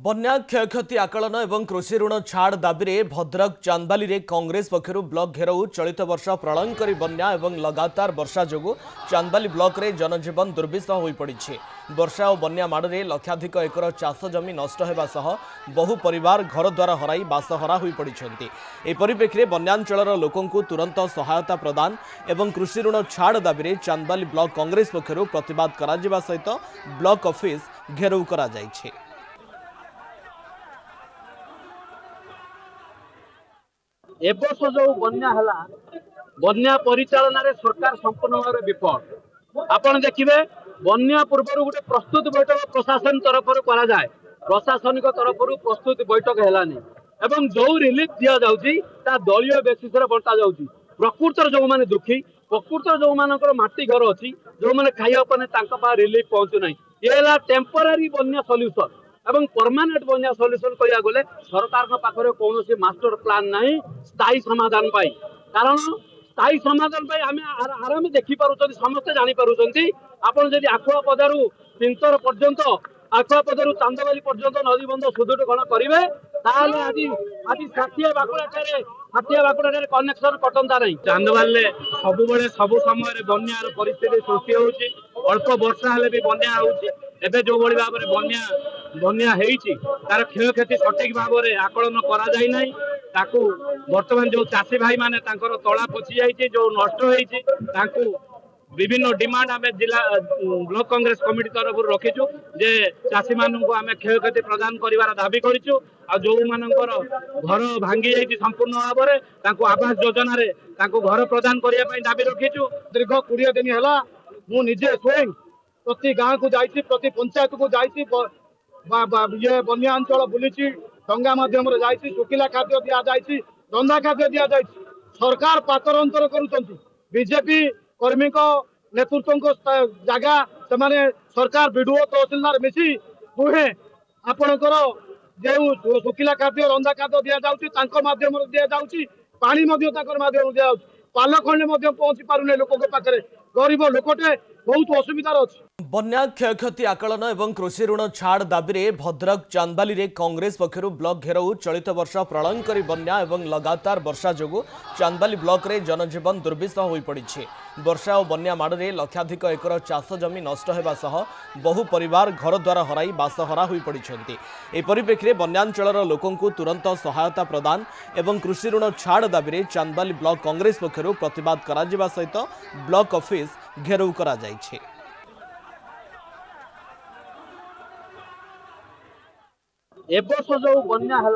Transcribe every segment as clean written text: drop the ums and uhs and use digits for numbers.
बन्या क्षयक्षति आकलन और कृषि ऋण छाड़ दाबी भद्रक चांदबाली कांग्रेस पक्षर ब्लॉक घेराव चलित वर्ष प्रलयंकरी बन्या और लगातार वर्षा जो चांदबाली ब्लॉक रे जनजीवन दुर्विषह हो पड़ी। वर्षा और बन्या माड़े लक्षाधिक एकर चाष जमी नष्ट होगा सह बहु परिवार घरद्वार हराई बासहरा हो पड़ी। ए परिप्रेक्षी बन्यांचल लोकों तुरंत सहायता प्रदान और कृषि ऋण छाड़ दाबी चांदबाली ब्लॉक कांग्रेस पक्षर प्रतिवाद करा सहित ब्लॉक ऑफिस घेराव करा जायछि। एबर्ष जो बन्या है बन्या परिचालन सरकार संपूर्ण भाव विफल। आपड़ देखिए बन्या पूर्व गोटे प्रस्तुत बैठक प्रशासन तरफ कराए प्रशासनिक तरफ प्रस्तुत बैठक है जो रिलीफ दि जाऊँगी दलीय बेसिस बंटा जाऊँगी। प्रकृतर जो मैंने दुखी प्रकृतर जो मान मटी घर अच्छी जो मैंने खाइबा रिलीफ पहुँचुना ये टेम्परारी बन्या सल्यूशन एवं परमानेंट बन्या सल्यूशन कह गले सरकार पाखे कौन मास्टर प्लान ना स्थायी समाधान पाई। कारण स्थायी समाधान पाई आम आराम देखिपुर समस्ते जापी आपड़ आखुआ पदारू तिंतर पर्यंत आखुआ पदारू चांदबाली पर्यंत नदीबंध सुदृढ़ करेंगे आज आज षाठिया बाकुड़ा कनेक्शन कटंता नहीं। चांदबाली सब सब समय बन्यार परिस्थिति सृष्टि होउची। अल्प वर्षा हेले भी बन्या होउची। एबे जो भली भाव बन्या बन्या हेइची तार क्षयक्षति सठिक भाव में आकलन करा जाय नाही। ताकू वर्तमान जो चाषी भाई माने तांकर तला पची जाइए जो नष्ट होइची ताकू विभिन्न डिमांड आम जिला ब्लॉक कांग्रेस कमिटी तरफ रखीचु जे चाषी मानू आम क्षयक्षति प्रदान कर दाबी करूँ। आ जो मानकर घर भांगी जाइए संपूर्ण भाव में आवास योजना रे घर प्रदान करने दाबी रखीचु। दीर्घ 20 दिन है मु निजे स्वयं प्रति गाँव को जाइए प्रति पंचायत को जाइए ये बन्या अंचल बुली डंगा मध्यम सुखिला खाद्य दि जाए रंधा खाद्य दि जाए। सरकार पातर अंतर करुँच बीजेपी कर्मी नेतृत्व जगह से सरकार विडीओ तहसिलदार मिसी दुहे आपणकर जो सुखिला खाद्य रंधा खाद्य दि जाऊँगी दि जाऊँगी पानी माध्यम दि जाऊँ पाल खंडे पहुंची पारे लोक पाखे गरीब लोकटे बहुत असुविधार अच्छी। बन्या क्षयक्षति आकलन और कृषि ऋण छाड़ दाबी भद्रक चांदबाली कांग्रेस पक्षर ब्लॉक घेराव चलित वर्ष प्रलयंकरी बन्या और लगातार वर्षा जो चांदबाली ब्लॉक रे जनजीवन दुर्विषह हो पड़ी। वर्षा और बन्या माड़े लक्षाधिक एकर चाष जमी नष्ट होगा सह बहु परिवार घरद्वार हराई बासहरा हो पड़ी। ए परिप्रेक्षी बन्यांचल लोकों तुरंत सहायता प्रदान और कृषि ऋण छाड़ दाबी चांदबाली ब्लॉक कांग्रेस पक्षर प्रतिवाद करा सहित ब्लॉक ऑफिस घेराव करा जायछि। एबर्ष जो बन्या है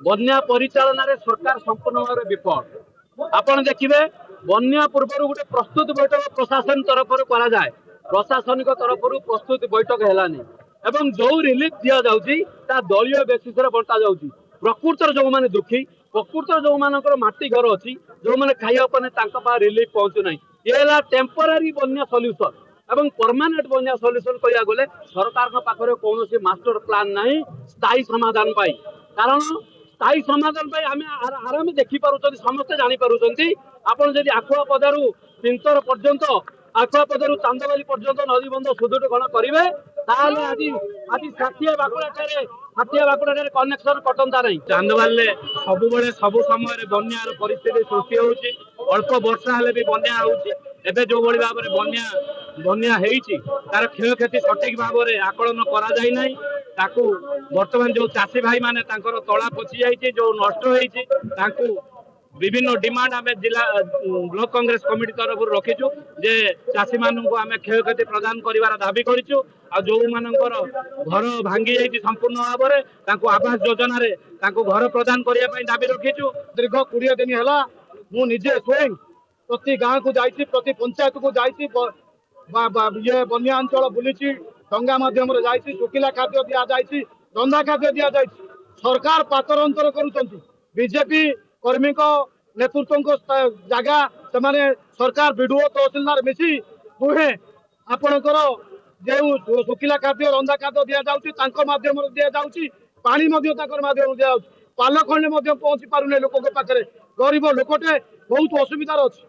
बन्या परिचालन सरकार संपूर्ण भाव विफल। आपड़ देखिए बन्या पूर्व गोटे प्रस्तुत बैठक प्रशासन तरफ कराए प्रशासनिक तरफ प्रस्तुत बैठक है जो रिलीफ दि जाऊँगी दलीय बेसिस बंटा जाऊँगी। प्रकृतर जो मैंने दुखी प्रकृतर जो मान मटी घर अच्छी जो मैंने खाइबा रिलीफ पहुँचुना ये टेम्परारी बन्या सल्यूशन एवं परमानेंट बन्या सल्यूशन कह गले सरकार पाखे कौन मास्टर प्लान ना स्थायी समाधान पाई। कारण स्थायी समाधान पाई आम आराम देखिपुर समस्ते जापी आपड़ आखुआ पदारू तिंतर पर्यंत आखुआ पदारू चांदबाली पर्यंत नदीबंध सुदृढ़ करेंगे आज आज षाठिया बाकुड़ा कनेक्शन कटंता नहीं। चांदबाली सब सब समय बन्यार परिस्थिति सृष्टि होउची। अल्प वर्षा हेले भी बन्या होउची। एबे जो भली भाव बन्या बन्या हेइची तार क्षयक्षति सठिक भाव में आकलन करा जाय नाही। ताकू वर्तमान जो चाषी भाई माने तांकर तला पची जाइए जो नष्ट होइची ताकू विभिन्न डिमांड आम जिला ब्लॉक कांग्रेस कमिटी तरफ रखीचु जे चाषी मानू आम क्षयक्षति प्रदान कर दाबी करूँ। आ जो मानकर घर भांगी जाइए संपूर्ण भाव में आवास योजना रे घर प्रदान करने दाबी रखीचु। दीर्घ 20 दिन है मु निजे स्वयं प्रति गाँव को जाइए प्रति पंचायत को जाइए ये बन्या अंचल बुली डंगा मध्यम सुखिला खाद्य दि जाए रंधा खाद्य दि जाए। सरकार पातर अंतर करुँच बीजेपी कर्मी नेतृत्व जगह से सरकार विडीओ तहसिलदार मिसी दुहे आपणकर जो सुखिला खाद्य रंधा खाद्य दि जाऊँगी दि जाऊँगी पानी माध्यम दि जाऊँ पाल खंडे पहुंची पारे लोक पाखे गरीब लोकटे बहुत असुविधार अच्छी।